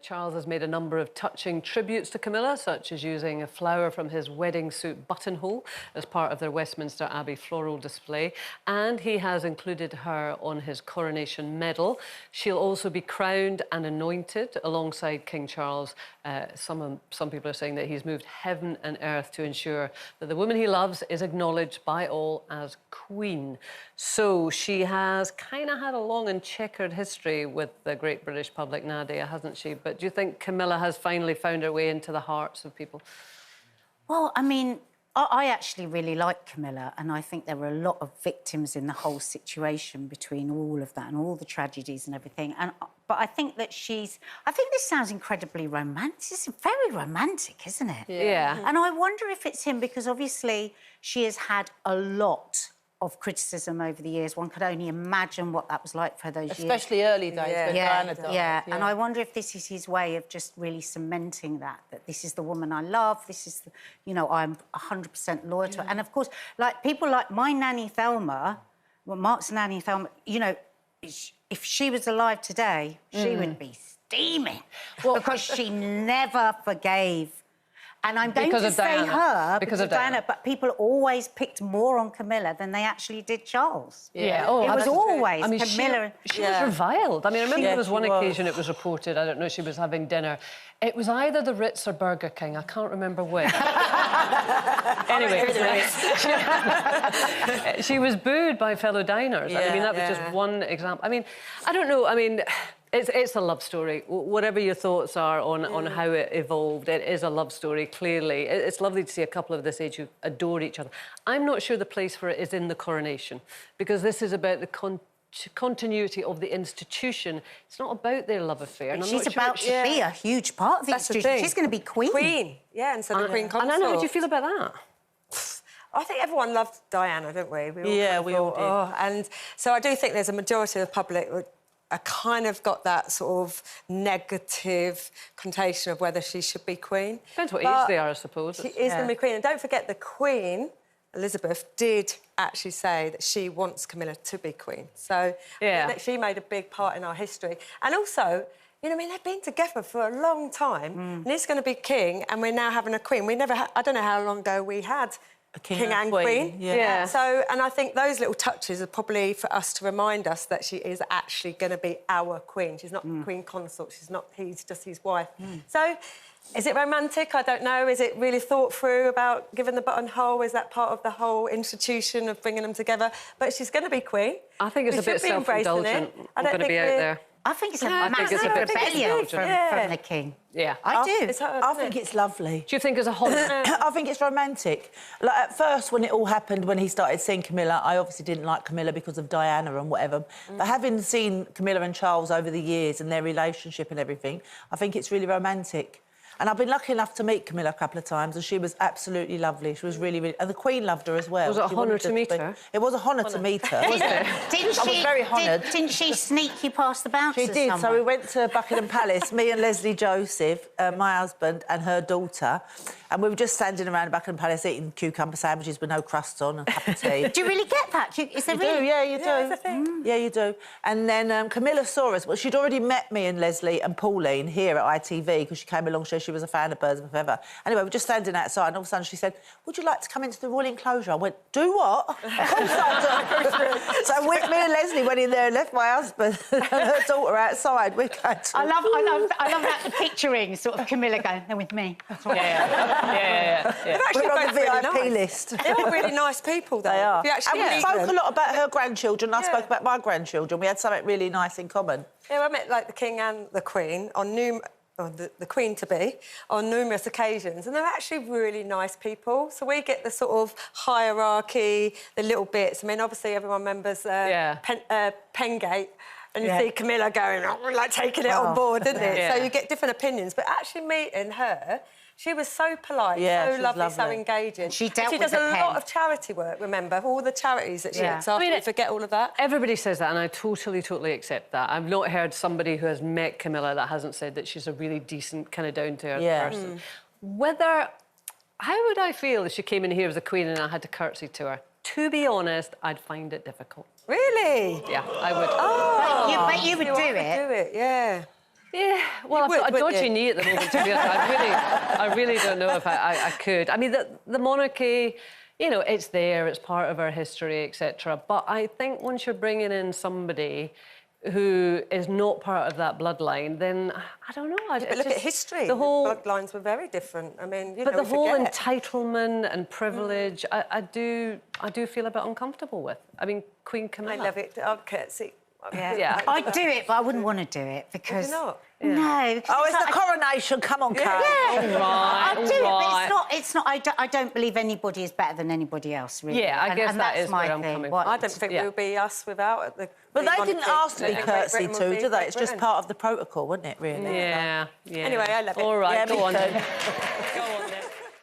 Charles has made a number of touching tributes to Camilla, such as using a flower from his wedding suit buttonhole as part of their Westminster Abbey floral display. And he has included her on his Coronation medal. She'll also be crowned and anointed alongside King Charles. Some people are saying that he's moved heaven and earth to ensure that the woman he loves is acknowledged by all as Queen. So she has kind of had a long and checkered history with the great British public, Nadia, hasn't she? But do you think Camilla has finally found her way into the hearts of people? Well, I mean, I actually really like Camilla, and I think there were a lot of victims in the whole situation between all of that and all the tragedies and everything. But I think that I think this sounds incredibly romantic. It's very romantic, isn't it? Yeah. And I wonder if it's him, because obviously she has had a lot of criticism over the years. One could only imagine what that was like for those years. Especially early days when Diana died. Yeah, and I wonder if this is his way of just really cementing that this is the woman I love, this is, I'm 100% loyal to her. And, of course, like, people like my nanny Thelma, Mark's nanny Thelma, if she was alive today, she would be steaming. Well, because she never forgave. And I'm going to say her because of Diana, but people always picked more on Camilla than they actually did Charles. Yeah. Oh, it was always Camilla. She was reviled. I mean, I remember there was one occasion it was reported, I don't know, she was having dinner. It was either the Ritz or Burger King. I can't remember which. Anyway, she was booed by fellow diners. I mean, that was just one example. I mean, I don't know. I mean, it's a love story. Whatever your thoughts are on how it evolved, it is a love story, clearly. It's lovely to see a couple of this age who adore each other. I'm not sure the place for it is in the Coronation, because this is about the continuity of the institution. It's not about their love affair. And she's about to be a huge part of the institution. She's going to be Queen. And so the Queen Consort. And how do you feel about that? I think everyone loved Diana, don't we? We all did. And so I do think there's a majority of the public I kind of got that sort of negative connotation of whether she should be Queen. Depends what age they are, I suppose. She is going to be Queen. And don't forget, the Queen, Elizabeth, did actually say that she wants Camilla to be Queen. So that she made a big part in our history. And also, I mean, they've been together for a long time. And he's going to be king, and we're now having a Queen. We never I don't know how long ago we had King and Queen. So, and I think those little touches are probably for us to remind us that she is actually going to be our Queen. She's not Queen Consort. He's just his wife. So, is it romantic? I don't know. Is it really thought through about giving the buttonhole? Is that part of the whole institution of bringing them together? But she's going to be Queen. I think it's a bit self-indulgent. I'm going to be out there. I think it's a massive rebellion from the king. Yeah. I do. I think it's lovely. Do you think it's a holiday? I think it's romantic. Like, at first, when it all happened, when he started seeing Camilla, I obviously didn't like Camilla because of Diana and whatever. But having seen Camilla and Charles over the years and their relationship and everything, I think it's really romantic. And I've been lucky enough to meet Camilla a couple of times, and she was absolutely lovely. She was really, really... And the Queen loved her as well. Was it a honour to meet her? It was a honour to meet her. I was very honoured. Didn't she sneak you past the bouncers? She did. So we went to Buckingham Palace, me and Leslie Joseph, my husband, and her daughter, and we were just standing around Buckingham Palace eating cucumber sandwiches with no crust on and a cup of tea. Do you really get that? Is there really? Yeah, you do. Yeah, you do. And then Camilla saw us. Well, she'd already met me and Leslie and Pauline here at ITV because she came along, she was a fan of Birds of a Feather. Anyway, we're just standing outside, and all of a sudden she said, "Would you like to come into the royal enclosure?" I went, "Do what?" Of course I do. So me and Leslie went in there and left my husband and her daughter outside. We're going to... I love that picturing, sort of Camilla going, "They're with me." Yeah. We're on the VIP really list. They're all really nice people, though. They are. And we spoke a lot about her grandchildren. I spoke about my grandchildren. We had something really nice in common. Yeah, I met, like, the King and the Queen on the Queen-to-be on numerous occasions, and they're actually really nice people. So we get the sort of hierarchy, the little bits. I mean, obviously everyone remembers Pengate, and you see Camilla going, like, taking it on board, didn't it? So you get different opinions. But actually meeting her, she was so polite, so lovely, so engaging. She does a lot of charity work, remember, all the charities that she looks after. We forget all of that. Everybody says that, and I totally accept that. I've not heard somebody who has met Camilla that hasn't said that she's a really decent, kind of down-to-earth person. How would I feel if she came in here as a queen and I had to curtsy to her? To be honest, I'd find it difficult. Really? Yeah, I would. Oh, but you would do it. Yeah. Yeah, well, I've got a dodgy you? knee at the moment, to be honest. I really don't know if I could. I mean, the monarchy, you know, it's there, it's part of our history, etc. But I think once you're bringing in somebody who is not part of that bloodline, then I don't know. But look at history. The bloodlines were very different. I mean, you know, but the whole entitlement and privilege, I do feel a bit uncomfortable with. I mean, Queen Camilla. I love it. I'll curtsy. Yeah. I'd do it, but I wouldn't want to do it because... Would you not? Yeah. No. Because oh, it's the coronation. Come on, Kate. Yeah. All right, I'll do it, but it's not... I don't believe anybody is better than anybody else, really. Yeah, I guess that's is where I'm coming from. I don't think we'll be us without the... But they didn't ask to be curtsy to, do they? It's just part of the protocol, wasn't it, really? Yeah, yeah. Anyway, I love it. All right, yeah, go on.